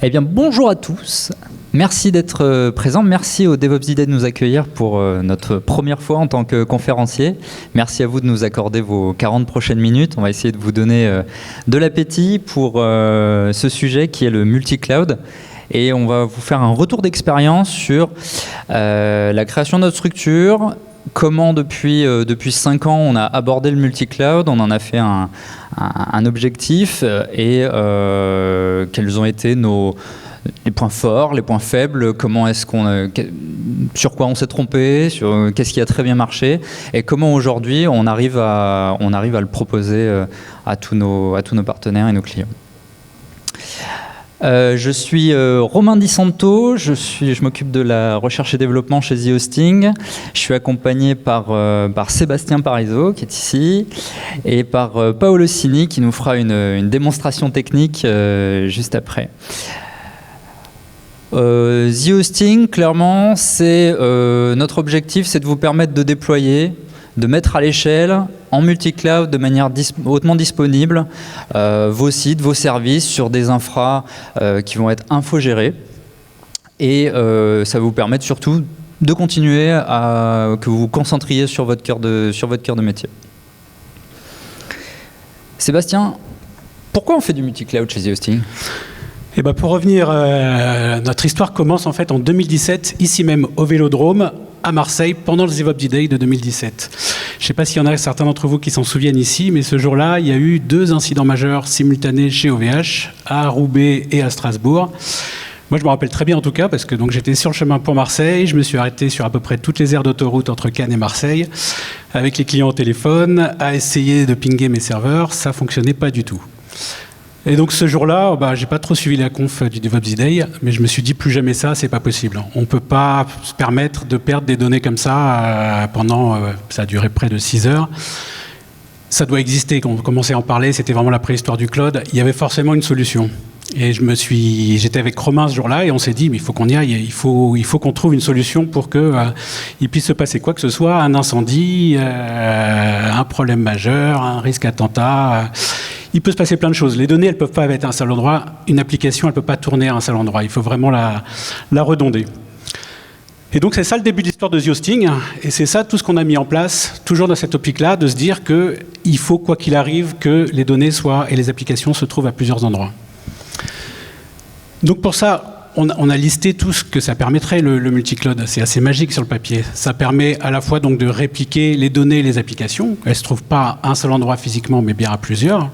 Eh bien, bonjour à tous. Merci d'être présents. Merci au DevOps Idée de nous accueillir pour notre première fois en tant que conférencier. Merci à vous de nous accorder vos 40 prochaines minutes. On va essayer de vous donner de l'appétit pour ce sujet qui est le multi-cloud. Et on va vous faire un retour d'expérience sur la création de notre structure, comment depuis 5 ans on a abordé le multi-cloud, on en a fait un objectif et quels ont été les points forts, les points faibles, sur quoi on s'est trompé, sur qu'est-ce qui a très bien marché et comment aujourd'hui on arrive à le proposer à tous nos partenaires et nos clients. Je suis Romain Di Santo, je m'occupe de la recherche et développement chez The Hosting. Je suis accompagné par Sébastien Parizeau qui est ici et par Paolo Sini qui nous fera une démonstration technique juste après. The Hosting, clairement, notre objectif, c'est de vous permettre de déployer, de mettre à l'échelle, en multi-cloud, de manière hautement disponible, vos sites, vos services sur des infras qui vont être infogérés. Et ça va vous permettre surtout de continuer que vous vous concentriez sur votre cœur de métier. Sébastien, pourquoi on fait du multi-cloud chez The Hosting ? Et pour revenir, notre histoire commence en fait en 2017, ici même au Vélodrome, à Marseille, pendant le DevOps Day de 2017. Je ne sais pas s'il y en a certains d'entre vous qui s'en souviennent ici, mais ce jour-là, il y a eu 2 incidents majeurs simultanés chez OVH, à Roubaix et à Strasbourg. Moi, je me rappelle très bien en tout cas, parce que j'étais sur le chemin pour Marseille, je me suis arrêté sur à peu près toutes les aires d'autoroute entre Cannes et Marseille, avec les clients au téléphone, à essayer de pinguer mes serveurs, ça ne fonctionnait pas du tout. Et donc ce jour-là, j'ai pas trop suivi la conf du DevOps Day, mais je me suis dit plus jamais ça, c'est pas possible. On peut pas se permettre de perdre des données comme ça ça a duré près de 6 heures. Ça doit exister. Quand on commençait à en parler, c'était vraiment la préhistoire du cloud. Il y avait forcément une solution. Et j'étais avec Romain ce jour-là et on s'est dit, mais il faut qu'on y aille, il faut qu'on trouve une solution pour qu'il puisse se passer quoi que ce soit, un incendie, un problème majeur, un risque attentat. Il peut se passer plein de choses. Les données, elles ne peuvent pas être à un seul endroit. Une application, elle ne peut pas tourner à un seul endroit. Il faut vraiment la redonder. Et donc, c'est ça le début de l'histoire de The Hosting. Et c'est ça tout ce qu'on a mis en place, toujours dans cette optique-là, de se dire qu'il faut, quoi qu'il arrive, que les données et les applications se trouvent à plusieurs endroits. Donc, pour ça, on a listé tout ce que ça permettrait, le multi-cloud. C'est assez magique sur le papier. Ça permet à la fois donc de répliquer les données et les applications. Elles ne se trouvent pas à un seul endroit physiquement, mais bien à plusieurs.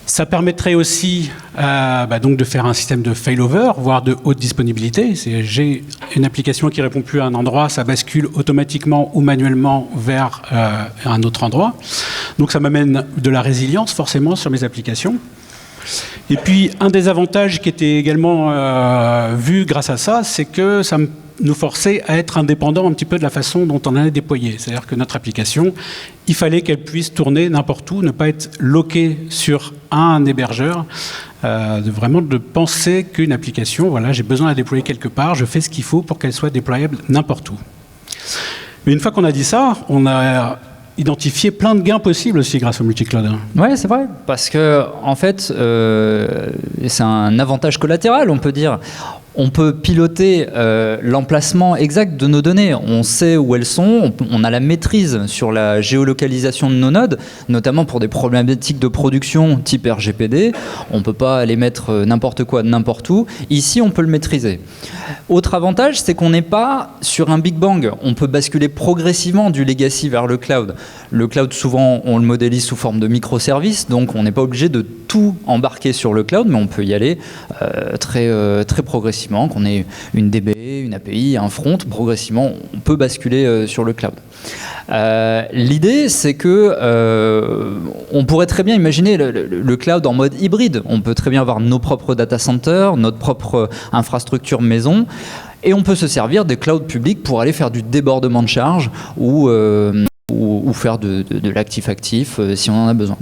Ça permettrait aussi donc de faire un système de failover, voire de haute disponibilité. J'ai une application qui ne répond plus à un endroit, ça bascule automatiquement ou manuellement vers un autre endroit. Donc ça m'amène de la résilience forcément sur mes applications. Et puis, un des avantages qui était également vu grâce à ça, c'est que ça nous forçait à être indépendants un petit peu de la façon dont on allait déployer. C'est-à-dire que notre application, il fallait qu'elle puisse tourner n'importe où, ne pas être loquée sur un hébergeur, vraiment de penser qu'une application, j'ai besoin de la déployer quelque part, je fais ce qu'il faut pour qu'elle soit déployable n'importe où. Mais une fois qu'on a dit ça, on a identifier plein de gains possibles aussi grâce au multi-cloud. Oui, c'est vrai, parce que en fait, c'est un avantage collatéral, on peut dire. On peut piloter l'emplacement exact de nos données. On sait où elles sont, on a la maîtrise sur la géolocalisation de nos nodes, notamment pour des problématiques de production type RGPD. On ne peut pas les mettre n'importe quoi, n'importe où. Ici, on peut le maîtriser. Autre avantage, c'est qu'on n'est pas sur un Big Bang. On peut basculer progressivement du legacy vers le cloud. Le cloud, souvent, on le modélise sous forme de microservices, donc on n'est pas obligé de tout embarquer sur le cloud, mais on peut y aller très progressivement. Qu'on ait une DB, une API, un front, progressivement, on peut basculer sur le cloud. L'idée, c'est que on pourrait très bien imaginer le cloud en mode hybride. On peut très bien avoir nos propres data centers, notre propre infrastructure maison, et on peut se servir des clouds publics pour aller faire du débordement de charge ou faire de l'actif-actif si on en a besoin.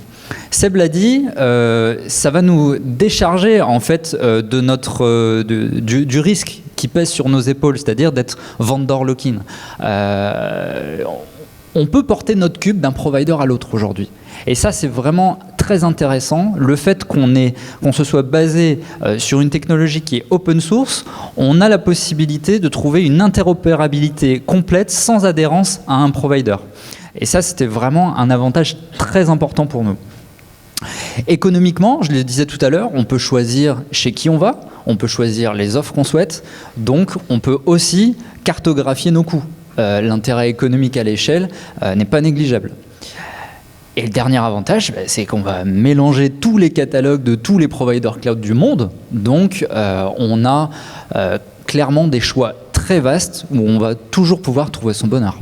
Seb l'a dit, ça va nous décharger en fait du risque qui pèse sur nos épaules, c'est-à-dire d'être vendor lock-in. On peut porter notre cube d'un provider à l'autre aujourd'hui. Et ça, c'est vraiment très intéressant, le fait qu'on se soit basé sur une technologie qui est open source, on a la possibilité de trouver une interopérabilité complète sans adhérence à un provider. Et ça, c'était vraiment un avantage très important pour nous. Économiquement, je le disais tout à l'heure, on peut choisir chez qui on va, on peut choisir les offres qu'on souhaite, donc on peut aussi cartographier nos coûts. L'intérêt économique à l'échelle n'est pas négligeable. Et le dernier avantage, c'est qu'on va mélanger tous les catalogues de tous les providers cloud du monde, donc on a clairement des choix très vastes où on va toujours pouvoir trouver son bonheur.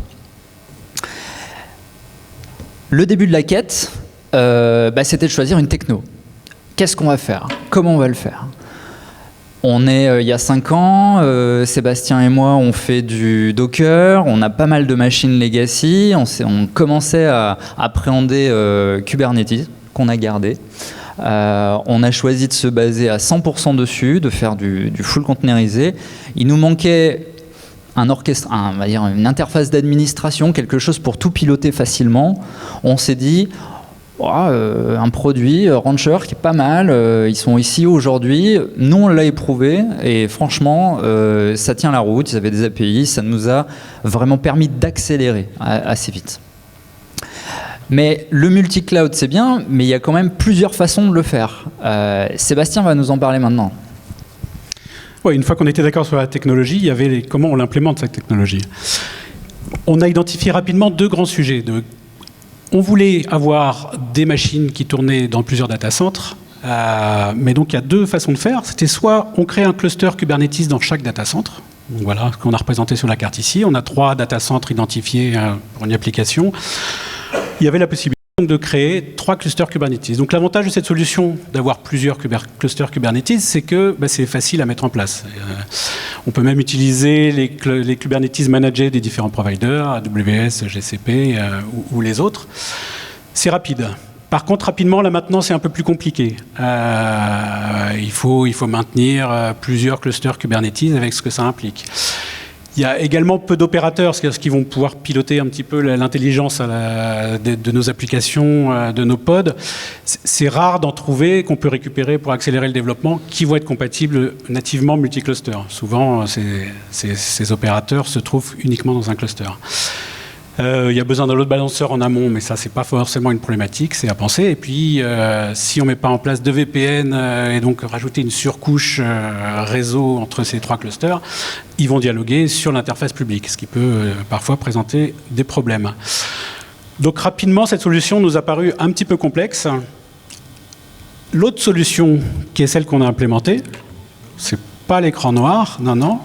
Le début de la quête, c'était de choisir une techno. Qu'est-ce qu'on va faire? Comment on va le faire? On est il y a 5 ans, Sébastien et moi on fait du Docker, on a pas mal de machines legacy, on commençait à appréhender Kubernetes qu'on a gardé. On a choisi de se baser à 100% dessus, de faire du full containerisé. Il nous manquait un orchestre, on va dire une interface d'administration, quelque chose pour tout piloter facilement. On s'est dit, un produit Rancher qui est pas mal, ils sont ici aujourd'hui, nous on l'a éprouvé et franchement ça tient la route, ils avaient des API, ça nous a vraiment permis d'accélérer assez vite. Mais le multi-cloud c'est bien, mais il y a quand même plusieurs façons de le faire. Sébastien va nous en parler maintenant. Ouais, une fois qu'on était d'accord sur la technologie, il y avait comment on l'implémente cette technologie. On a identifié rapidement 2 grands sujets. On voulait avoir des machines qui tournaient dans plusieurs data-centres, mais donc il y a 2 façons de faire. C'était soit on crée un cluster Kubernetes dans chaque data-centre, voilà ce qu'on a représenté sur la carte ici. On a 3 data-centres identifiés pour une application. Il y avait la possibilité de créer 3 clusters Kubernetes. Donc l'avantage de cette solution d'avoir plusieurs clusters Kubernetes, c'est que c'est facile à mettre en place. On peut même utiliser les Kubernetes managés des différents providers, AWS, GCP ou les autres. C'est rapide. Par contre, rapidement, la maintenance c'est un peu plus compliqué. Il faut maintenir plusieurs clusters Kubernetes avec ce que ça implique. Il y a également peu d'opérateurs, c'est-à-dire qui vont pouvoir piloter un petit peu l'intelligence de nos applications, de nos pods. C'est rare d'en trouver qu'on peut récupérer pour accélérer le développement qui vont être compatibles nativement multi-cluster. Souvent, ces opérateurs se trouvent uniquement dans un cluster. Il y a besoin d'un load balancer en amont, mais ça, c'est pas forcément une problématique, c'est à penser. Et puis, si on met pas en place de VPN et donc rajouter une surcouche réseau entre ces 3 clusters, ils vont dialoguer sur l'interface publique, ce qui peut parfois présenter des problèmes. Donc, rapidement, cette solution nous a paru un petit peu complexe. L'autre solution, qui est celle qu'on a implémentée, c'est pas l'écran noir, non.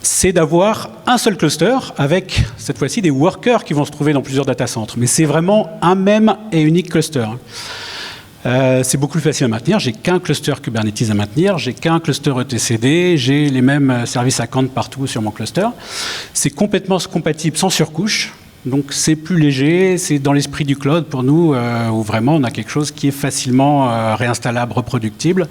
C'est d'avoir un seul cluster avec, cette fois-ci, des workers qui vont se trouver dans plusieurs data-centres. Mais c'est vraiment un même et unique cluster. C'est beaucoup plus facile à maintenir. J'ai qu'un cluster Kubernetes à maintenir, j'ai qu'un cluster etcd, j'ai les mêmes services account partout sur mon cluster. C'est complètement compatible sans surcouche. Donc c'est plus léger, c'est dans l'esprit du cloud pour nous, où vraiment on a quelque chose qui est facilement réinstallable, reproductible.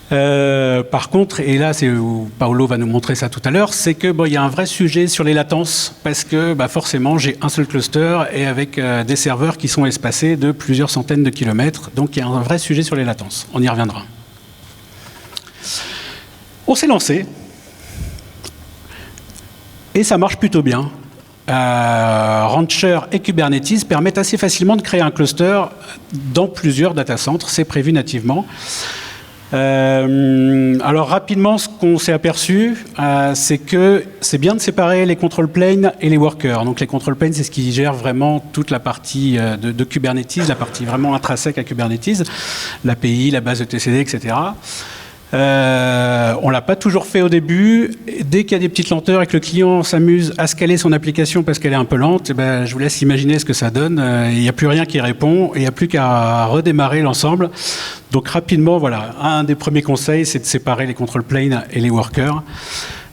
Par contre, et là c'est où Paolo va nous montrer ça tout à l'heure, c'est que il y a un vrai sujet sur les latences parce que forcément j'ai un seul cluster et avec des serveurs qui sont espacés de plusieurs centaines de kilomètres, donc il y a un vrai sujet sur les latences. On y reviendra. On s'est lancé et ça marche plutôt bien. Rancher et Kubernetes permettent assez facilement de créer un cluster dans plusieurs data-centres, c'est prévu nativement. Alors rapidement, ce qu'on s'est aperçu, c'est que c'est bien de séparer les control planes et les workers. Donc les control planes, c'est ce qui gère vraiment toute la partie de Kubernetes, la partie vraiment intrinsèque à Kubernetes, l'API, la base etcd, etc. On l'a pas toujours fait au début. Dès qu'il y a des petites lenteurs et que le client s'amuse à scaler son application parce qu'elle est un peu lente, je vous laisse imaginer ce que ça donne. Il n'y a plus rien qui répond et il n'y a plus qu'à redémarrer l'ensemble. Donc rapidement, voilà, un des premiers conseils, c'est de séparer les control planes et les workers.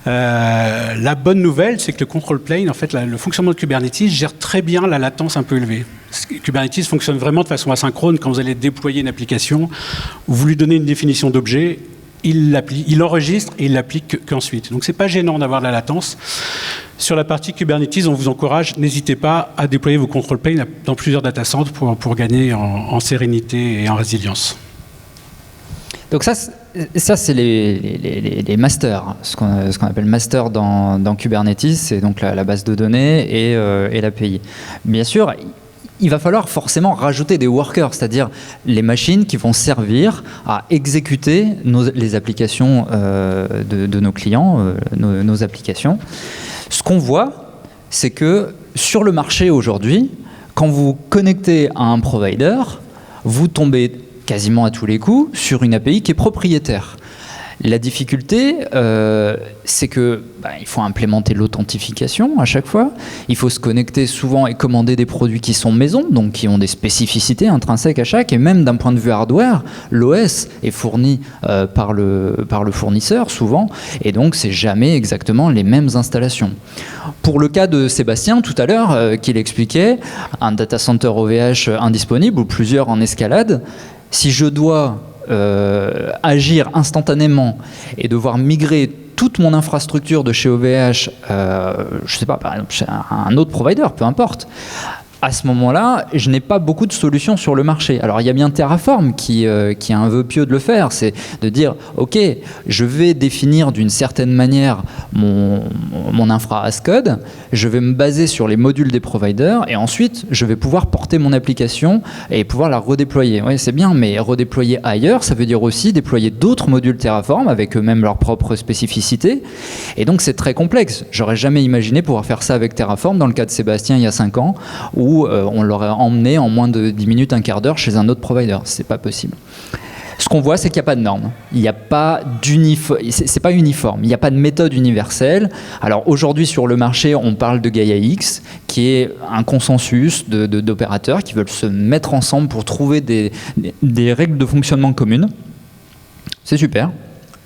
La bonne nouvelle, c'est que le control plane, en fait, le fonctionnement de Kubernetes gère très bien la latence un peu élevée. Kubernetes fonctionne vraiment de façon asynchrone. Quand vous allez déployer une application, vous lui donnez une définition d'objet, il enregistre et il l'applique qu'ensuite. Donc c'est pas gênant d'avoir de la latence. Sur la partie Kubernetes, on vous encourage, n'hésitez pas à déployer vos control planes dans plusieurs data centers pour gagner en sérénité et en résilience. Donc ça c'est les masters, ce qu'on appelle master dans Kubernetes, c'est donc la base de données et l'API. Bien sûr, il va falloir forcément rajouter des workers, c'est-à-dire les machines qui vont servir à exécuter les applications de nos clients, nos applications. Ce qu'on voit, c'est que sur le marché aujourd'hui, quand vous connectez à un provider, vous tombez quasiment à tous les coups sur une API qui est propriétaire. La difficulté, c'est que il faut implémenter l'authentification à chaque fois. Il faut se connecter souvent et commander des produits qui sont maison, donc qui ont des spécificités intrinsèques à chaque. Et même d'un point de vue hardware, l'OS est fourni par le fournisseur souvent, et donc c'est jamais exactement les mêmes installations. Pour le cas de Sébastien tout à l'heure, qu'il expliquait, un data center OVH indisponible ou plusieurs en escalade, si je dois agir instantanément et devoir migrer toute mon infrastructure de chez OVH, je sais pas, par exemple, chez un autre provider, peu importe, à ce moment-là, je n'ai pas beaucoup de solutions sur le marché. Alors, il y a bien Terraform qui a un vœu pieux de le faire, c'est de dire, OK, je vais définir d'une certaine manière mon infra as code, je vais me baser sur les modules des providers, et ensuite, je vais pouvoir porter mon application et pouvoir la redéployer. Oui, c'est bien, mais redéployer ailleurs, ça veut dire aussi déployer d'autres modules Terraform avec eux-mêmes leurs propres spécificités. Et donc, c'est très complexe. J'aurais jamais imaginé pouvoir faire ça avec Terraform dans le cas de Sébastien il y a 5 ans, où on l'aurait emmené en moins de 10 minutes, un quart d'heure chez un autre provider. C'est pas possible. Ce qu'on voit, c'est qu'il n'y a pas de normes. Il n'y a pas c'est pas uniforme. Il n'y a pas de méthode universelle. Alors aujourd'hui, sur le marché, on parle de Gaia-X, qui est un consensus d'opérateurs qui veulent se mettre ensemble pour trouver des règles de fonctionnement communes. C'est super.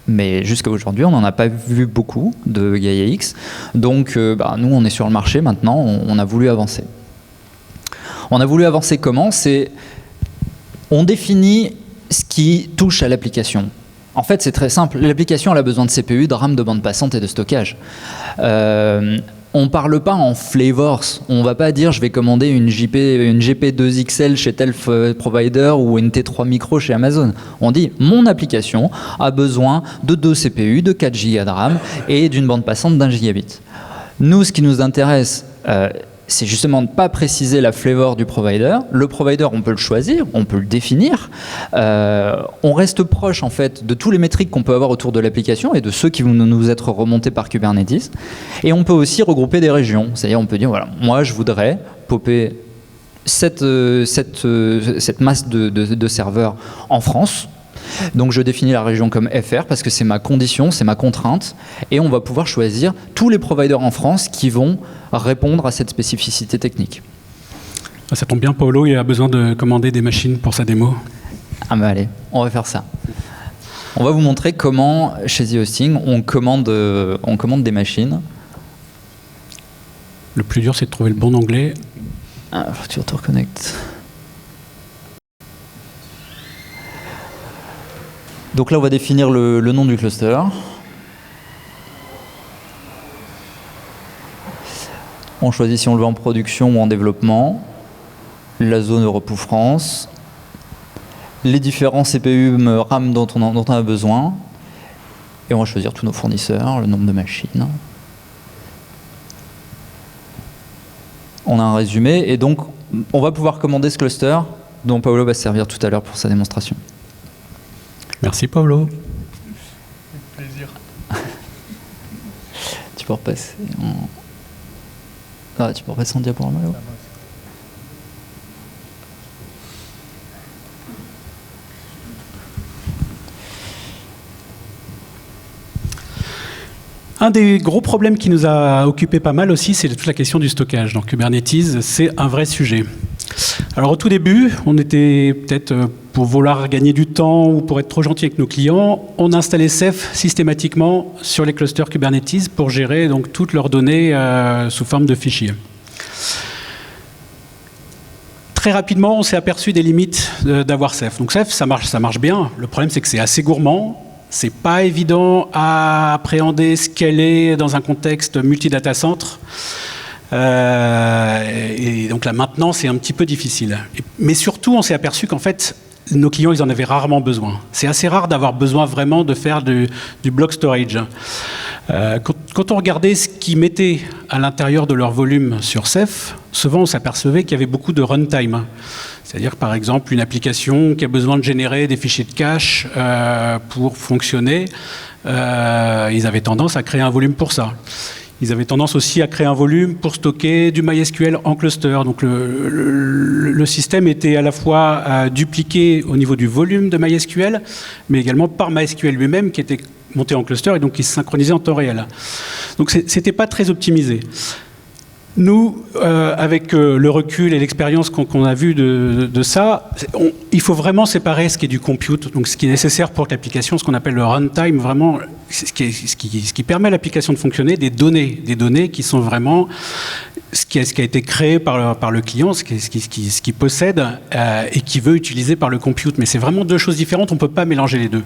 Mais jusqu'à aujourd'hui, on n'en a pas vu beaucoup de Gaia-X. Donc, nous, on est sur le marché maintenant. On a voulu avancer. On a voulu avancer comment ? On définit ce qui touche à l'application. En fait, c'est très simple. L'application, elle a besoin de CPU, de RAM, de bande passante et de stockage. On ne parle pas en flavors. On ne va pas dire je vais commander une GP2XL chez tel provider ou une T3 Micro chez Amazon. On dit mon application a besoin de 2 CPU, de 4 Go de RAM et d'une bande passante d'1 gigabit. Nous, ce qui nous intéresse, c'est justement de ne pas préciser la flavor du provider. Le provider, on peut le choisir, on peut le définir. On reste proche en fait de tous les métriques qu'on peut avoir autour de l'application et de ceux qui vont nous être remontés par Kubernetes. Et on peut aussi regrouper des régions. C'est-à-dire on peut dire, voilà, moi je voudrais popper cette masse de serveurs en France. Donc je définis la région comme FR parce que c'est ma condition, c'est ma contrainte, et on va pouvoir choisir tous les providers en France qui vont répondre à cette spécificité technique. Ça tombe bien, Paolo, il a besoin de commander des machines pour sa démo. Ah bah allez, on va faire ça. On va vous montrer comment, chez The Hosting, on commande des machines. Le plus dur, c'est de trouver le bon onglet. Ah, faut que tu te reconnectes. Donc là, on va définir le nom du cluster. On choisit si on le veut en production ou en développement. La zone Europe ou France. Les différents CPU RAM dont on a besoin. Et on va choisir tous nos fournisseurs, le nombre de machines. On a un résumé. Et donc, on va pouvoir commander ce cluster dont Paolo va se servir tout à l'heure pour sa démonstration. Merci Paolo. Avec plaisir. Tu peux repasser tu peux repasser en diaporama là. Un des gros problèmes qui nous a occupé pas mal aussi, c'est toute la question du stockage. Donc Kubernetes, c'est un vrai sujet. Alors au tout début, on était peut-être pour vouloir gagner du temps ou pour être trop gentil avec nos clients, on installait Ceph systématiquement sur les clusters Kubernetes pour gérer donc toutes leurs données sous forme de fichiers. Très rapidement, on s'est aperçu des limites d'avoir Ceph. Donc Ceph, ça marche bien. Le problème, c'est que c'est assez gourmand. C'est pas évident à appréhender, scaler dans un contexte multi-data center. Et donc la maintenance est un petit peu difficile. Mais surtout, on s'est aperçu qu'en fait, nos clients, ils en avaient rarement besoin. C'est assez rare d'avoir besoin vraiment de faire du block storage. Quand on regardait ce qu'ils mettaient à l'intérieur de leur volume sur Ceph, souvent on s'apercevait qu'il y avait beaucoup de runtime. C'est-à-dire, par exemple, une application qui a besoin de générer des fichiers de cache pour fonctionner, ils avaient tendance à créer un volume pour ça. Ils avaient tendance aussi à créer un volume pour stocker du MySQL en cluster. Donc le système était à la fois dupliqué au niveau du volume de MySQL, mais également par MySQL lui-même qui était monté en cluster et donc qui se synchronisait en temps réel. Donc c'était pas très optimisé. Nous, avec le recul et l'expérience qu'on a vu de ça, il faut vraiment séparer ce qui est du compute, donc ce qui est nécessaire pour l'application, ce qu'on appelle le runtime, vraiment ce qui permet à l'application de fonctionner, des données qui sont vraiment ce qui a été créé par le client, ce qu'il possède et qui veut utiliser par le compute. Mais c'est vraiment deux choses différentes, on ne peut pas mélanger les deux.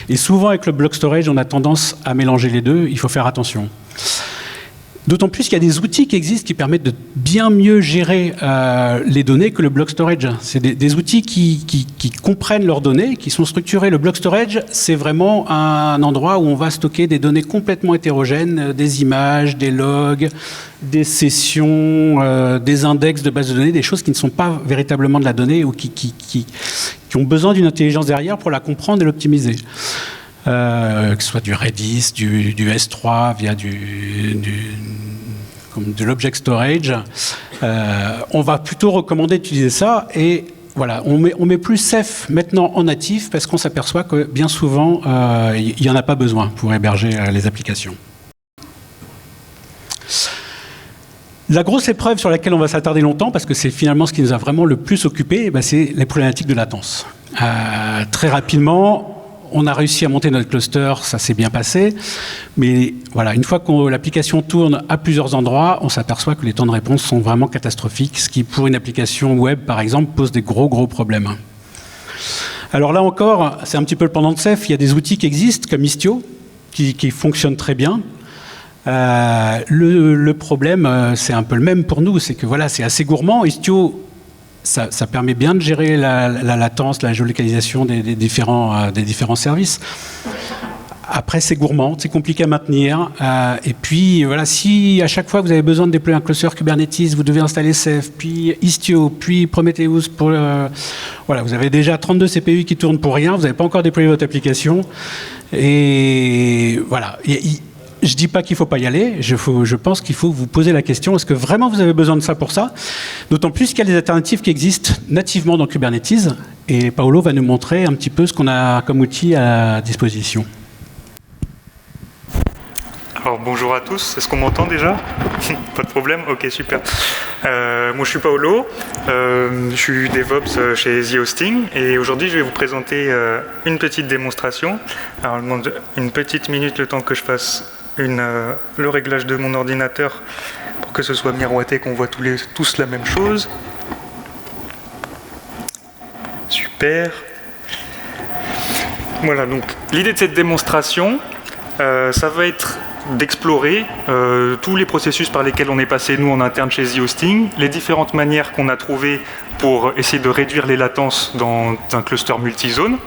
Et souvent, avec le block storage, on a tendance à mélanger les deux, il faut faire attention. D'autant plus qu'il y a des outils qui existent qui permettent de bien mieux gérer les données que le block storage. C'est des outils qui comprennent leurs données, qui sont structurés. Le block storage, c'est vraiment un endroit où on va stocker des données complètement hétérogènes, des images, des logs, des sessions, des index de bases de données, des choses qui ne sont pas véritablement de la donnée ou qui ont besoin d'une intelligence derrière pour la comprendre et l'optimiser. Que ce soit du Redis, du S3 via de l'object storage, on va plutôt recommander d'utiliser ça. Et voilà, on met plus Ceph maintenant en natif parce qu'on s'aperçoit que bien souvent, il n'y en a pas besoin pour héberger les applications. La grosse épreuve sur laquelle on va s'attarder longtemps, parce que c'est finalement ce qui nous a vraiment le plus occupé, c'est les problématiques de latence. Très rapidement, on a réussi à monter notre cluster, ça s'est bien passé. Mais voilà, une fois que l'application tourne à plusieurs endroits, on s'aperçoit que les temps de réponse sont vraiment catastrophiques, ce qui, pour une application web, par exemple, pose des gros problèmes. Alors là encore, c'est un petit peu le pendant de Ceph. Il y a des outils qui existent, comme Istio, qui fonctionnent très bien. Le problème, c'est un peu le même pour nous, c'est que voilà, c'est assez gourmand. Istio, ça permet bien de gérer la latence, la géolocalisation des différents services. Après, c'est gourmand, c'est compliqué à maintenir. Et puis, voilà, si à chaque fois vous avez besoin de déployer un cluster Kubernetes, vous devez installer Ceph, puis Istio, puis Prometheus. Voilà, vous avez déjà 32 CPU qui tournent pour rien, vous n'avez pas encore déployé votre application. Et voilà. Je ne dis pas qu'il ne faut pas y aller, je pense qu'il faut vous poser la question, est-ce que vraiment vous avez besoin de ça pour ça? D'autant plus qu'il y a des alternatives qui existent nativement dans Kubernetes, et Paolo va nous montrer un petit peu ce qu'on a comme outil à disposition. Alors bonjour à tous, est-ce qu'on m'entend déjà? Pas de problème? Ok, super. Moi je suis Paolo, je suis DevOps chez The Hosting et aujourd'hui je vais vous présenter une petite démonstration. Alors je demande une petite minute le temps que je fasse le réglage de mon ordinateur pour que ce soit miroité, qu'on voit tous la même chose. Super. Voilà, donc l'idée de cette démonstration, ça va être d'explorer tous les processus par lesquels on est passé, nous, en interne chez The Hosting, les différentes manières qu'on a trouvées pour essayer de réduire les latences dans un cluster multizone.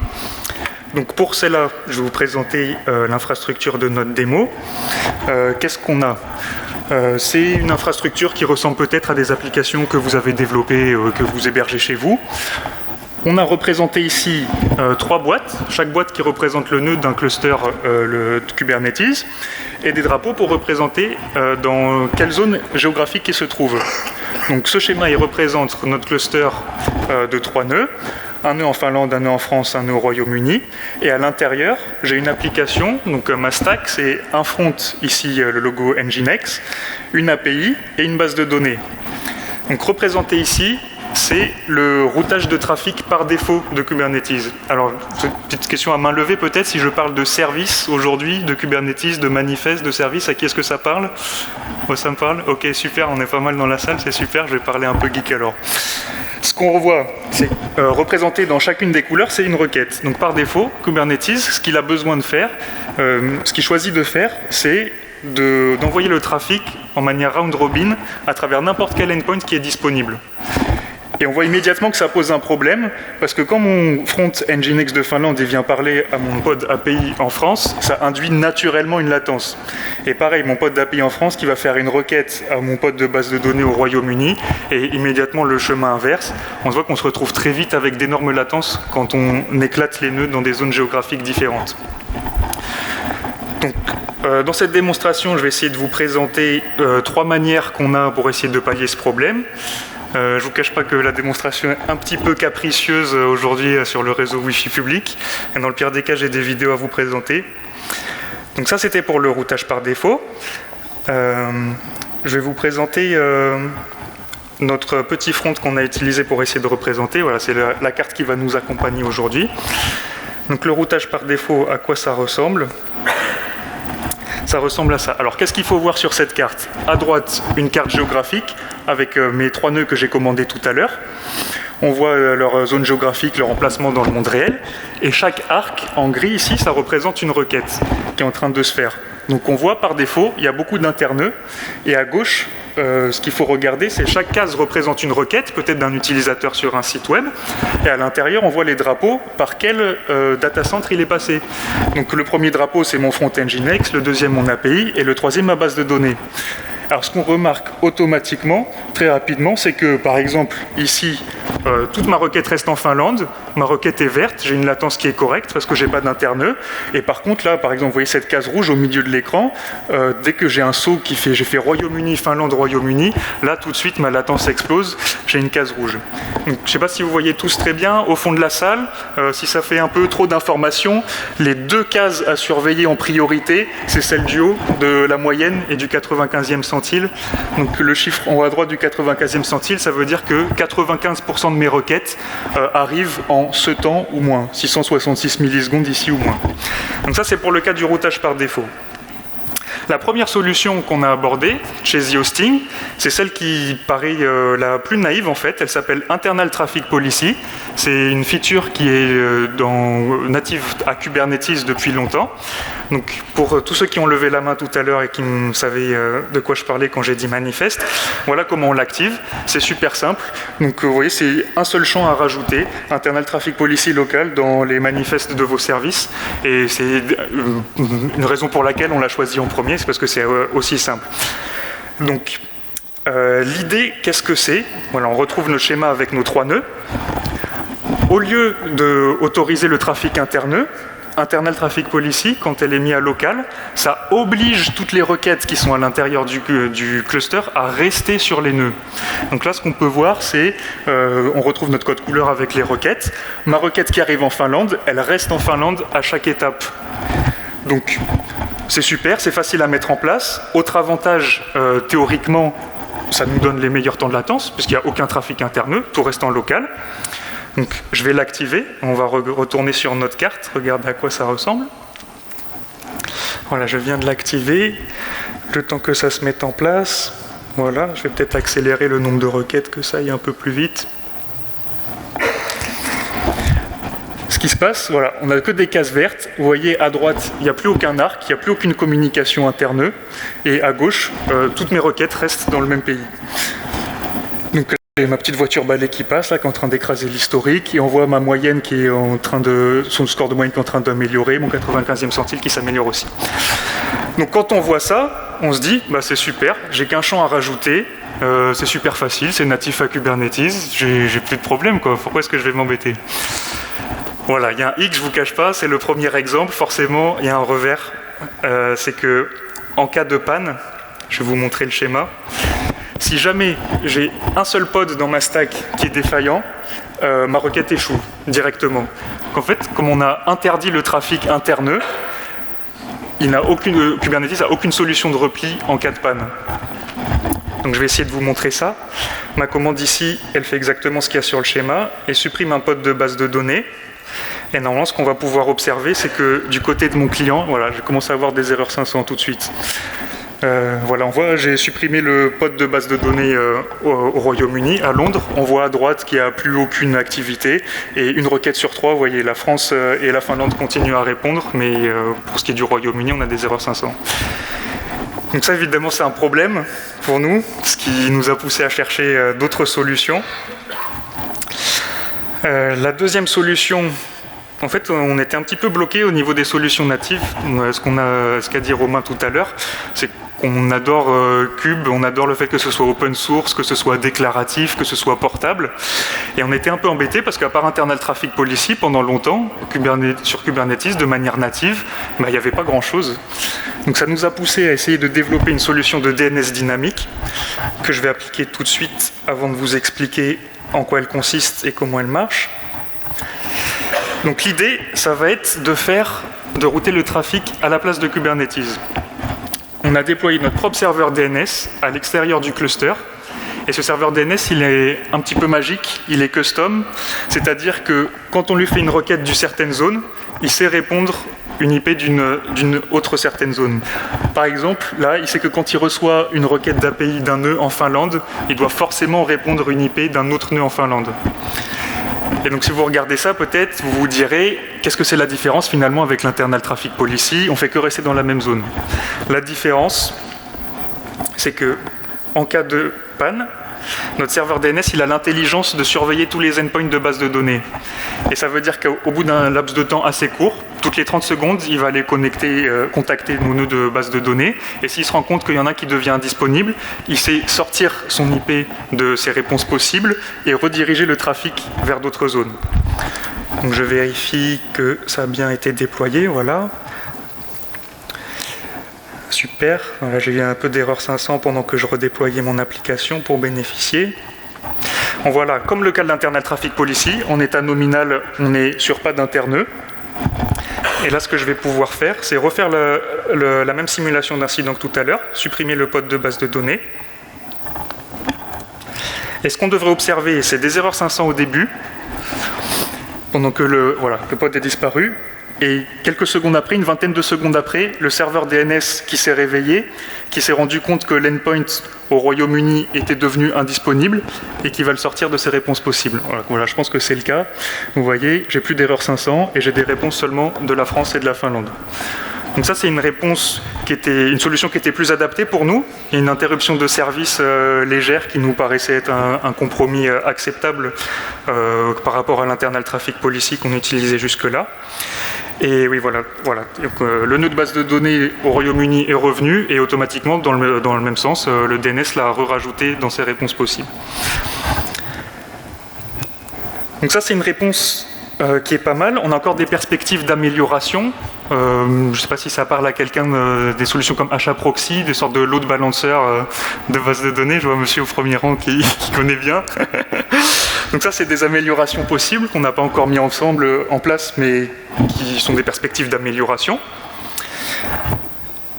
Donc pour cela, je vais vous présenter l'infrastructure de notre démo. Qu'est-ce qu'on a? C'est une infrastructure qui ressemble peut-être à des applications que vous avez développées, que vous hébergez chez vous. On a représenté ici 3 boîtes, chaque boîte qui représente le nœud d'un cluster le Kubernetes, et des drapeaux pour représenter dans quelle zone géographique il se trouve. Donc ce schéma il représente notre cluster de 3 nœuds, un nœud en Finlande, un nœud en France, un nœud au Royaume-Uni, et à l'intérieur j'ai une application, donc ma stack c'est un front, ici le logo Nginx, une API et une base de données. Donc représenté ici, c'est le routage de trafic par défaut de Kubernetes. Alors, petite question à main levée peut-être, si je parle de service aujourd'hui, de Kubernetes, de manifeste, de service, à qui est-ce que ça parle? Moi, ça me parle? Ok, super, on est pas mal dans la salle, c'est super, je vais parler un peu geek alors. ce qu'on revoit, c'est représenté dans chacune des couleurs, c'est une requête. Donc par défaut, Kubernetes, ce qu'il a besoin de faire, ce qu'il choisit de faire, c'est d'envoyer le trafic en manière round robin à travers n'importe quel endpoint qui est disponible. Et on voit immédiatement que ça pose un problème, parce que quand mon front Nginx de Finlande vient parler à mon pod API en France, ça induit naturellement une latence. Et pareil, mon pod d'API en France qui va faire une requête à mon pod de base de données au Royaume-Uni, et immédiatement le chemin inverse. On se voit qu'on se retrouve très vite avec d'énormes latences quand on éclate les nœuds dans des zones géographiques différentes. Donc, dans cette démonstration, je vais essayer de vous présenter 3 manières qu'on a pour essayer de pallier ce problème. Je ne vous cache pas que la démonstration est un petit peu capricieuse aujourd'hui sur le réseau Wi-Fi public. Et dans le pire des cas, j'ai des vidéos à vous présenter. Donc ça, c'était pour le routage par défaut. Je vais vous présenter notre petit front qu'on a utilisé pour essayer de représenter. Voilà, c'est la carte qui va nous accompagner aujourd'hui. Donc le routage par défaut, à quoi ça ressemble ? Ça ressemble à ça. Alors, qu'est-ce qu'il faut voir sur cette carte ? À droite, une carte géographique avec mes 3 nœuds que j'ai commandés tout à l'heure. On voit leur zone géographique, leur emplacement dans le monde réel. Et chaque arc en gris ici, ça représente une requête qui est en train de se faire. Donc on voit par défaut, il y a beaucoup d'interneux. Et à gauche, ce qu'il faut regarder, c'est chaque case représente une requête, peut-être d'un utilisateur sur un site web. Et à l'intérieur, on voit les drapeaux par quel data center il est passé. Donc le premier drapeau, c'est mon front Nginx, le deuxième, mon API, et le troisième, ma base de données. Alors ce qu'on remarque automatiquement, très rapidement, c'est que par exemple ici, toute ma requête reste en Finlande, ma requête est verte, j'ai une latence qui est correcte parce que j'ai pas d'interneux. Et par contre là, par exemple, vous voyez cette case rouge au milieu de l'écran, dès que j'ai un saut qui fait, j'ai fait Royaume-Uni, Finlande, Royaume-Uni, là tout de suite ma latence explose, j'ai une case rouge. Donc, je sais pas si vous voyez tous très bien, au fond de la salle, si ça fait un peu trop d'informations, les 2 cases à surveiller en priorité, c'est celle du haut de la moyenne et du 95e centile. Donc le chiffre en haut à droite du 95e centile, ça veut dire que 95% de mes requêtes arrivent en ce temps ou moins, 666 millisecondes ici ou moins. Donc ça c'est pour le cas du routage par défaut. La première solution qu'on a abordée chez The Hosting, c'est celle qui paraît la plus naïve en fait. Elle s'appelle Internal Traffic Policy. C'est une feature qui est native à Kubernetes depuis longtemps. Donc pour tous ceux qui ont levé la main tout à l'heure et qui savaient de quoi je parlais quand j'ai dit manifeste, voilà comment on l'active. C'est super simple. Donc vous voyez, c'est un seul champ à rajouter, Internal Traffic Policy local dans les manifestes de vos services. Et c'est une raison pour laquelle on l'a choisi en premier, c'est parce que c'est aussi simple. Donc l'idée, qu'est-ce que c'est ? Voilà, on retrouve notre schéma avec nos 3 nœuds. Au lieu d'autoriser le trafic interneux, Internal Traffic Policy, quand elle est mise à local, ça oblige toutes les requêtes qui sont à l'intérieur du cluster à rester sur les nœuds. Donc là, ce qu'on peut voir, c'est, on retrouve notre code couleur avec les requêtes. Ma requête qui arrive en Finlande, elle reste en Finlande à chaque étape. Donc, c'est super, c'est facile à mettre en place. Autre avantage, théoriquement, ça nous donne les meilleurs temps de latence, puisqu'il n'y a aucun trafic interneux, tout reste en local. Donc, je vais l'activer. On va retourner sur notre carte. Regardez à quoi ça ressemble. Voilà, je viens de l'activer. Le temps que ça se mette en place. Voilà, je vais peut-être accélérer le nombre de requêtes, que ça aille un peu plus vite. Ce qui se passe, voilà, on n'a que des cases vertes. Vous voyez, à droite, il n'y a plus aucun arc, il n'y a plus aucune communication interneux. Et à gauche, toutes mes requêtes restent dans le même pays. Donc, j'ai ma petite voiture balai qui passe, là, qui est en train d'écraser l'historique, et on voit ma moyenne qui est en train de... son score de moyenne qui est en train d'améliorer, mon 95e centile qui s'améliore aussi. Donc quand on voit ça, on se dit, bah, c'est super, j'ai qu'un champ à rajouter, c'est super facile, c'est natif à Kubernetes, j'ai plus de problème, quoi. Pourquoi est-ce que je vais m'embêter ? Voilà, il y a un X, je vous cache pas, c'est le premier exemple, forcément, il y a un revers, c'est que en cas de panne, je vais vous montrer le schéma. Si jamais j'ai un seul pod dans ma stack qui est défaillant, ma requête échoue directement. Donc en fait, comme on a interdit le trafic interneux, Kubernetes n'a aucune solution de repli en cas de panne. Donc je vais essayer de vous montrer ça. Ma commande ici, elle fait exactement ce qu'il y a sur le schéma et supprime un pod de base de données. Et normalement, ce qu'on va pouvoir observer, c'est que du côté de mon client, voilà, je commence à avoir des erreurs 500 tout de suite. Voilà, on voit, j'ai supprimé le pod de base de données au Royaume-Uni, à Londres. On voit à droite qu'il n'y a plus aucune activité. Et une requête sur 3, vous voyez, la France et la Finlande continuent à répondre, mais pour ce qui est du Royaume-Uni, on a des erreurs 500. Donc ça, évidemment, c'est un problème pour nous, ce qui nous a poussé à chercher d'autres solutions. La deuxième solution, en fait, on était un petit peu bloqué au niveau des solutions natives. Ce qu'a dit Romain tout à l'heure, c'est qu'on adore Cube, on adore le fait que ce soit open source, que ce soit déclaratif, que ce soit portable. Et on était un peu embêtés parce qu'à part Internal Traffic Policy, pendant longtemps, sur Kubernetes, de manière native, il n'y avait pas grand-chose. Donc ça nous a poussé à essayer de développer une solution de DNS dynamique que je vais appliquer tout de suite avant de vous expliquer en quoi elle consiste et comment elle marche. Donc l'idée, ça va être de router le trafic à la place de Kubernetes. On a déployé notre propre serveur DNS à l'extérieur du cluster. Et ce serveur DNS, il est un petit peu magique, il est custom. C'est-à-dire que quand on lui fait une requête d'une certaine zone, il sait répondre une IP d'une autre certaine zone. Par exemple, là, il sait que quand il reçoit une requête d'API d'un nœud en Finlande, il doit forcément répondre une IP d'un autre nœud en Finlande. Et donc si vous regardez ça, peut-être, vous vous direz, qu'est-ce que c'est la différence finalement avec l'Internal Traffic Policy? On fait que rester dans la même zone. La différence, c'est que en cas de panne, notre serveur DNS, il a l'intelligence de surveiller tous les endpoints de base de données. Et ça veut dire qu'au bout d'un laps de temps assez court, toutes les 30 secondes, il va aller contacter nos nœuds de base de données. Et s'il se rend compte qu'il y en a qui devient indisponible, il sait sortir son IP de ses réponses possibles et rediriger le trafic vers d'autres zones. Donc je vérifie que ça a bien été déployé, voilà. Super, voilà, j'ai eu un peu d'erreur 500 pendant que je redéployais mon application pour bénéficier. Bon, voilà, comme le cas de l'Internal Traffic Policy, en état nominal, on est sur pas d'interneux. Et là, ce que je vais pouvoir faire, c'est refaire la même simulation d'incident que tout à l'heure, supprimer le pod de base de données. Et ce qu'on devrait observer, c'est des erreurs 500 au début, pendant que le pod est disparu. Et quelques secondes après, une vingtaine de secondes après, le serveur DNS qui s'est réveillé, qui s'est rendu compte que l'endpoint au Royaume-Uni était devenu indisponible et qui va le sortir de ses réponses possibles. Voilà, je pense que c'est le cas. Vous voyez, j'ai plus d'erreurs 500 et j'ai des réponses seulement de la France et de la Finlande. Donc ça, c'est une solution qui était plus adaptée pour nous. Il y a une interruption de service légère qui nous paraissait être un compromis acceptable par rapport à l'Internal Traffic Policy qu'on utilisait jusque-là. Et oui, voilà. Donc, le nœud de base de données au Royaume-Uni est revenu et automatiquement, dans le même sens, le DNS l'a rajouté dans ses réponses possibles. Donc ça, c'est une réponse qui est pas mal. On a encore des perspectives d'amélioration. Je ne sais pas si ça parle à quelqu'un des solutions comme HAProxy, des sortes de load balancer de base de données. Je vois monsieur au premier rang qui connaît bien. Donc ça, c'est des améliorations possibles qu'on n'a pas encore mis ensemble en place, mais qui sont des perspectives d'amélioration.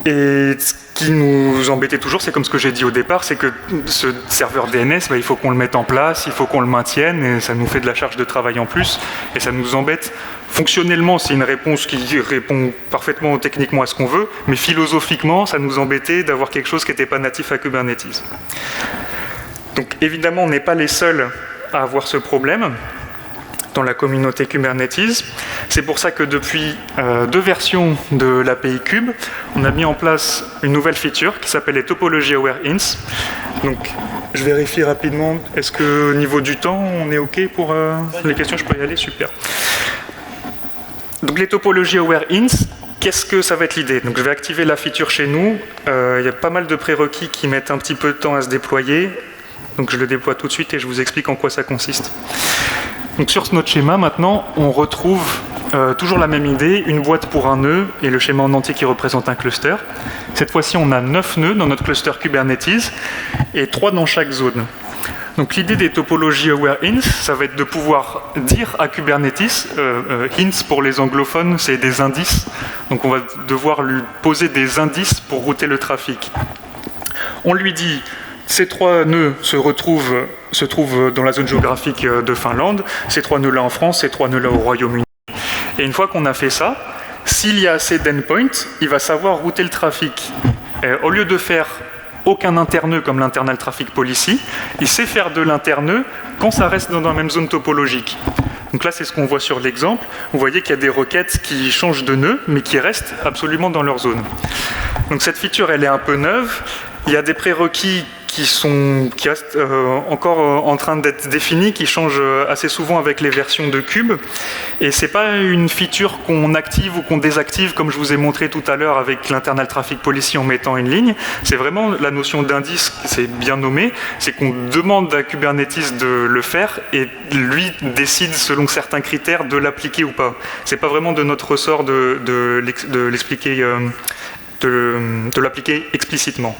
Et ce qui nous embêtait toujours, c'est comme ce que j'ai dit au départ, c'est que ce serveur DNS, il faut qu'on le mette en place, il faut qu'on le maintienne, et ça nous fait de la charge de travail en plus, et ça nous embête. Fonctionnellement, c'est une réponse qui répond parfaitement techniquement à ce qu'on veut, mais philosophiquement, ça nous embêtait d'avoir quelque chose qui n'était pas natif à Kubernetes. Donc évidemment, on n'est pas les seuls à avoir ce problème dans la communauté Kubernetes. C'est pour ça que depuis 2 versions de l'API Kube, on a mis en place une nouvelle feature qui s'appelle les Topology Aware Hints. Donc, je vérifie rapidement, est-ce que au niveau du temps, on est OK pour les questions? Je peux y aller? Super. Donc, les Topology Aware Hints, qu'est-ce que ça va être l'idée? Donc, je vais activer la feature chez nous. Il y a pas mal de prérequis qui mettent un petit peu de temps à se déployer. Donc, je le déploie tout de suite et je vous explique en quoi ça consiste. Donc sur notre schéma, maintenant, on retrouve toujours la même idée, une boîte pour un nœud et le schéma en entier qui représente un cluster. Cette fois-ci, on a 9 nœuds dans notre cluster Kubernetes et 3 dans chaque zone. Donc l'idée des Topology Aware Hints, ça va être de pouvoir dire à Kubernetes, hints pour les anglophones, c'est des indices. Donc on va devoir lui poser des indices pour router le trafic. On lui dit... Ces 3 nœuds se trouvent dans la zone géographique de Finlande, ces 3 nœuds-là en France, ces 3 nœuds-là au Royaume-Uni. Et une fois qu'on a fait ça, s'il y a assez d'endpoints, il va savoir router le trafic au lieu de faire aucun interneux comme l'internal traffic policy, il sait faire de l'interneux quand ça reste dans la même zone topologique. Donc là, c'est ce qu'on voit sur l'exemple. Vous voyez qu'il y a des requêtes qui changent de nœud, mais qui restent absolument dans leur zone. Donc cette feature, elle est un peu neuve. Il y a des prérequis qui restent encore en train d'être définis, qui changent assez souvent avec les versions de Cube. Et c'est pas une feature qu'on active ou qu'on désactive, comme je vous ai montré tout à l'heure avec l'internal traffic policy en mettant une ligne. C'est vraiment la notion d'indice, c'est bien nommé, c'est qu'on demande à Kubernetes de le faire et lui décide selon certains critères de l'appliquer ou pas. C'est pas vraiment de notre ressort de l'expliquer, de l'appliquer explicitement.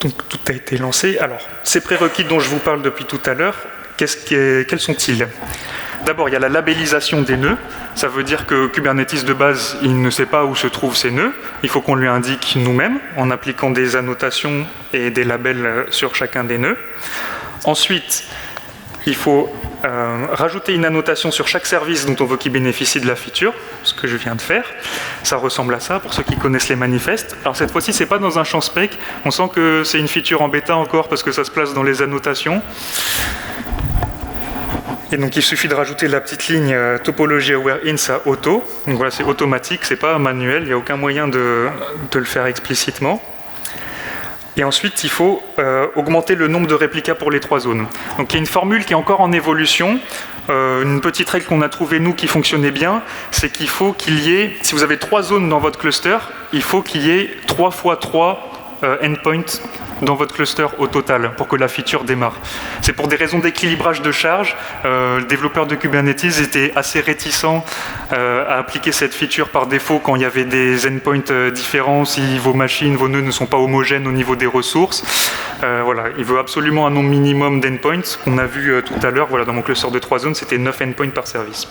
Donc tout a été lancé. Alors, ces prérequis dont je vous parle depuis tout à l'heure, quels sont-ils ? D'abord, il y a la labellisation des nœuds. Ça veut dire que Kubernetes de base, il ne sait pas où se trouvent ces nœuds. Il faut qu'on lui indique nous-mêmes, en appliquant des annotations et des labels sur chacun des nœuds. Ensuite, il faut rajouter une annotation sur chaque service dont on veut qu'il bénéficie de la feature, ce que je viens de faire. Ça ressemble à ça, pour ceux qui connaissent les manifestes. Alors cette fois-ci, c'est pas dans un champ spec. On sent que c'est une feature en bêta encore, parce que ça se place dans les annotations. Et donc il suffit de rajouter la petite ligne topology aware ins à auto. Donc voilà, c'est automatique, c'est pas manuel, il n'y a aucun moyen de le faire explicitement. Et ensuite, il faut augmenter le nombre de réplicas pour les 3 zones. Donc il y a une formule qui est encore en évolution. Une petite règle qu'on a trouvée, nous, qui fonctionnait bien, c'est qu'il faut qu'il y ait, si vous avez 3 zones dans votre cluster, il faut qu'il y ait 3 x 3 endpoints dans votre cluster au total pour que la feature démarre. C'est pour des raisons d'équilibrage de charge. Le développeur de Kubernetes était assez réticent à appliquer cette feature par défaut quand il y avait des endpoints différents, si vos machines, vos nœuds ne sont pas homogènes au niveau des ressources. Voilà, il veut absolument un nombre minimum d'endpoints qu'on a vu tout à l'heure. Voilà, dans mon cluster de 3 zones, c'était 9 endpoints par service.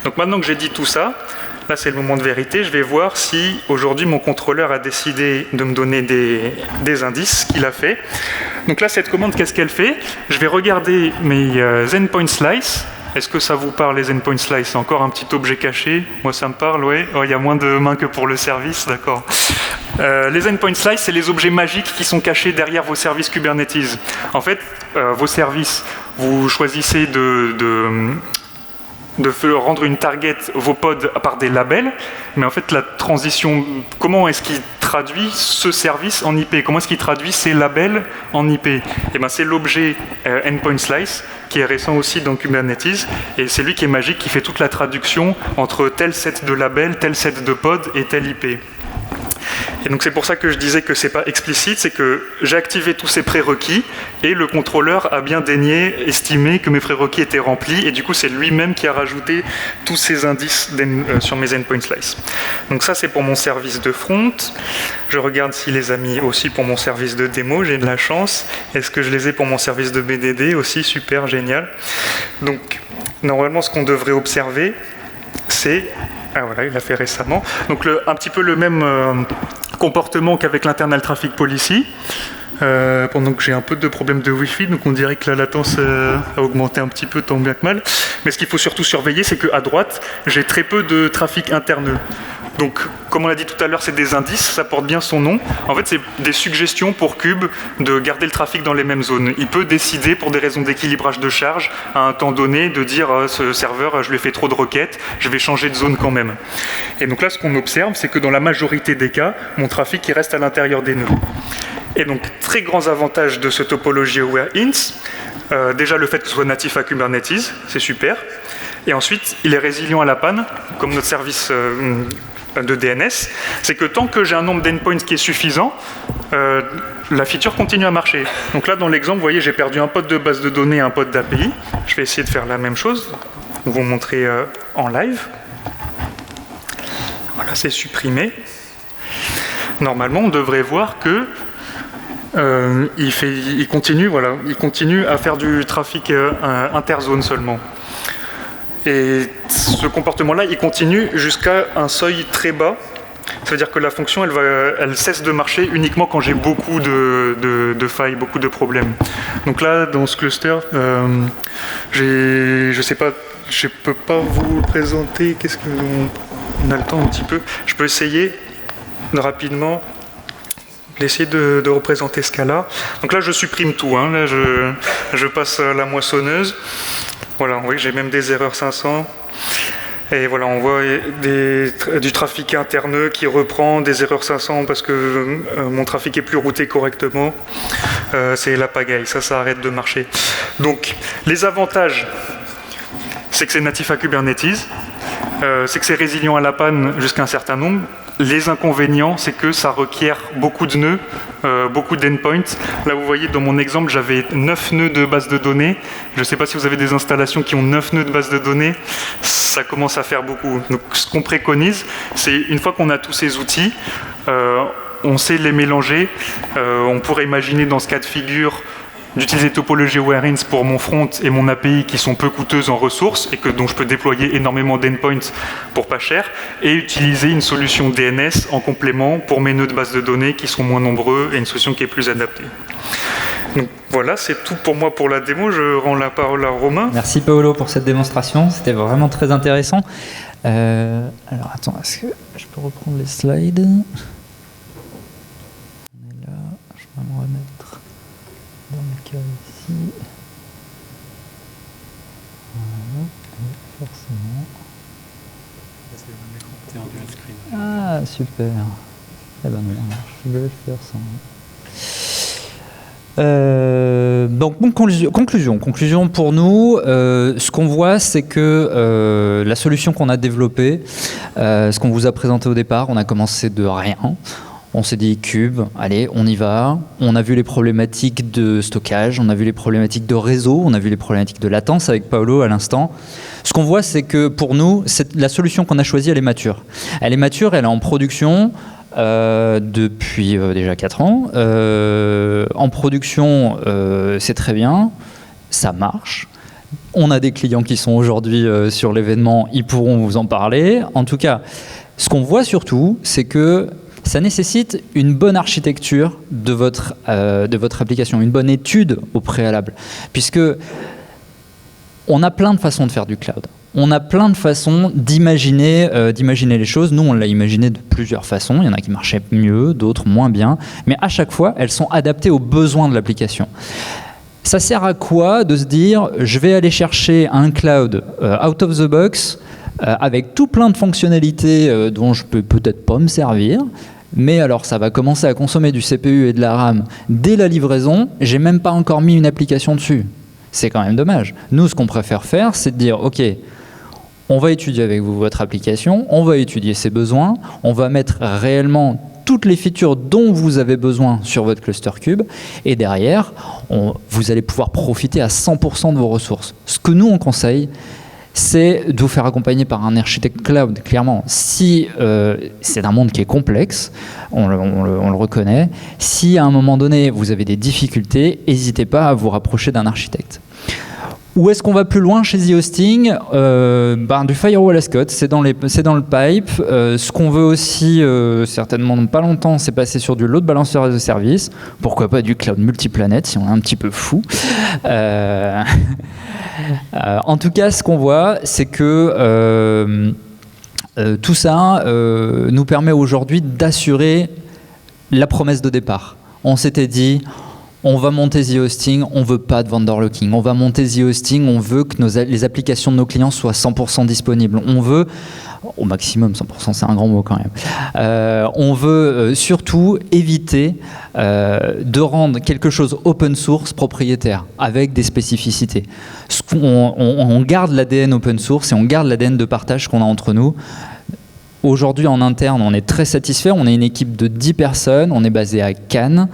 Donc maintenant que j'ai dit tout ça, là, c'est le moment de vérité. Je vais voir si aujourd'hui mon contrôleur a décidé de me donner des indices qu'il a fait. Donc là, cette commande, qu'est-ce qu'elle fait ? Je vais regarder mes endpoint slice. Est-ce que ça vous parle, les endpoint slice ? C'est encore un petit objet caché. Moi, ça me parle, oui. Oh, il y a moins de mains que pour le service, d'accord. Les endpoint slice, c'est les objets magiques qui sont cachés derrière vos services Kubernetes. En fait, vos services, vous choisissez de rendre une target vos pods par des labels, mais en fait la transition, comment est-ce qu'il traduit ce service en IP ? Comment est-ce qu'il traduit ces labels en IP ? Et ben c'est l'objet endpoint slice qui est récent aussi dans Kubernetes, et c'est lui qui est magique, qui fait toute la traduction entre tel set de labels, tel set de pods et tel IP. Et donc c'est pour ça que je disais que c'est pas explicite, c'est que j'ai activé tous ces prérequis et le contrôleur a bien daigné estimer que mes prérequis étaient remplis, et du coup c'est lui-même qui a rajouté tous ces indices sur mes endpoint slice. Donc ça c'est pour mon service de front. Je regarde s'il les a mis aussi pour mon service de démo, j'ai de la chance. Est-ce que je les ai pour mon service de BDD aussi ? Super, génial. Donc normalement ce qu'on devrait observer, c'est... Ah voilà, il l'a fait récemment. Donc un petit peu le même comportement qu'avec l'internal traffic policy. Pendant que j'ai un peu de problème de Wi-Fi, donc on dirait que la latence a augmenté un petit peu, tant bien que mal. Mais ce qu'il faut surtout surveiller, c'est qu'à droite, j'ai très peu de trafic interne. Donc, comme on l'a dit tout à l'heure, c'est des indices, ça porte bien son nom. En fait, c'est des suggestions pour Kube de garder le trafic dans les mêmes zones. Il peut décider, pour des raisons d'équilibrage de charge, à un temps donné, de dire ce serveur, je lui ai fait trop de requêtes, je vais changer de zone quand même. Et donc là, ce qu'on observe, c'est que dans la majorité des cas, mon trafic il reste à l'intérieur des nœuds. Et donc, très grands avantages de ce topology aware ins. Déjà, le fait que ce soit natif à Kubernetes, c'est super. Et ensuite, il est résilient à la panne, comme notre service de DNS. C'est que tant que j'ai un nombre d'endpoints qui est suffisant, la feature continue à marcher. Donc là, dans l'exemple, vous voyez, j'ai perdu un pod de base de données et un pod d'API. Je vais essayer de faire la même chose, vous montrer en live. Voilà, c'est supprimé. Normalement, on devrait voir que il continue à faire du trafic interzone seulement. Et ce comportement-là, il continue jusqu'à un seuil très bas. Ça veut dire que la fonction, elle cesse de marcher uniquement quand j'ai beaucoup de failles, beaucoup de problèmes. Donc là, dans ce cluster, je sais pas, je peux pas vous le présenter. Qu'est-ce que on a le temps un petit peu. Je peux essayer. rapidement essayer de représenter ce cas-là. Donc là, je supprime tout. Hein. Là, je passe à la moissonneuse. Voilà, vous voyez, j'ai même des erreurs 500. Et voilà, on voit du trafic interneux qui reprend, des erreurs 500 parce que mon trafic est plus routé correctement. C'est la pagaille, ça arrête de marcher. Donc, les avantages, c'est que c'est natif à Kubernetes, c'est que c'est résilient à la panne jusqu'à un certain nombre. Les inconvénients, c'est que ça requiert beaucoup de nœuds, beaucoup d'endpoints. Là, vous voyez, dans mon exemple, j'avais 9 nœuds de base de données. Je ne sais pas si vous avez des installations qui ont 9 nœuds de base de données. Ça commence à faire beaucoup. Donc, ce qu'on préconise, c'est une fois qu'on a tous ces outils, on sait les mélanger. On pourrait imaginer dans ce cas de figure d'utiliser topologie Warins pour mon front et mon API qui sont peu coûteuses en ressources et dont je peux déployer énormément d'endpoints pour pas cher, et utiliser une solution DNS en complément pour mes nœuds de base de données qui sont moins nombreux et une solution qui est plus adaptée. Donc voilà, c'est tout pour moi pour la démo. Je rends la parole à Romain. Merci Paolo pour cette démonstration, c'était vraiment très intéressant. Alors attends, est-ce que je peux reprendre les slides ? On est là, je vais me remettre dans le cas ici. Voilà, et forcément. Ah, super. Eh ben non, je vais faire ça. Donc, conclusion pour nous, ce qu'on voit, c'est que la solution qu'on a développée, ce qu'on vous a présenté au départ, on a commencé de rien. On s'est dit Kube, allez, on y va. On a vu les problématiques de stockage, on a vu les problématiques de réseau, on a vu les problématiques de latence avec Paolo à l'instant. Ce qu'on voit, c'est que pour nous, la solution qu'on a choisie, elle est mature. Elle est mature, elle est en production depuis déjà 4 ans. En production, c'est très bien, ça marche. On a des clients qui sont aujourd'hui sur l'événement, ils pourront vous en parler. En tout cas, ce qu'on voit surtout, c'est que ça nécessite une bonne architecture de votre application, une bonne étude au préalable, puisque on a plein de façons de faire du cloud. On a plein de façons d'imaginer les choses. Nous, on l'a imaginé de plusieurs façons. Il y en a qui marchaient mieux, d'autres moins bien, mais à chaque fois, elles sont adaptées aux besoins de l'application. Ça sert à quoi de se dire, je vais aller chercher un cloud out of the box avec tout plein de fonctionnalités dont je peux peut-être pas me servir, mais alors ça va commencer à consommer du CPU et de la RAM dès la livraison, j'ai même pas encore mis une application dessus. C'est quand même dommage. Nous, ce qu'on préfère faire, c'est de dire, ok, on va étudier avec vous votre application, on va étudier ses besoins, on va mettre réellement toutes les features dont vous avez besoin sur votre cluster Kube, et derrière, vous allez pouvoir profiter à 100% de vos ressources. Ce que nous, on conseille, c'est de vous faire accompagner par un architecte cloud, clairement. Si c'est un monde qui est complexe, on le reconnaît, si à un moment donné vous avez des difficultés, n'hésitez pas à vous rapprocher d'un architecte. Où est-ce qu'on va plus loin chez The Hosting ? Du firewall as code, c'est dans le pipe. Ce qu'on veut aussi, certainement dans pas longtemps, c'est passer sur du load balancer as a service. Pourquoi pas du cloud multiplanète si on est un petit peu fou. En tout cas, ce qu'on voit, c'est que tout ça nous permet aujourd'hui d'assurer la promesse de départ. On s'était dit, on va monter The Hosting, on ne veut pas de vendor locking. On va monter The Hosting, on veut que les applications de nos clients soient 100% disponibles. On veut, au maximum 100%, c'est un grand mot quand même. On veut surtout éviter de rendre quelque chose open source propriétaire, avec des spécificités. On garde l'ADN open source et on garde l'ADN de partage qu'on a entre nous. Aujourd'hui, en interne, on est très satisfait. On est une équipe de 10 personnes. On est basé à Cannes.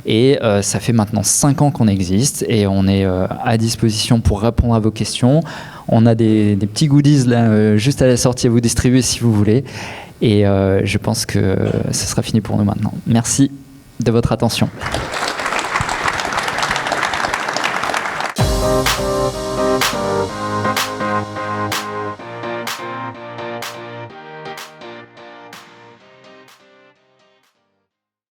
Et ça fait maintenant 5 ans qu'on existe. Et on est à disposition pour répondre à vos questions. On a des petits goodies là, juste à la sortie à vous distribuer si vous voulez. Et je pense que ce sera fini pour nous maintenant. Merci de votre attention.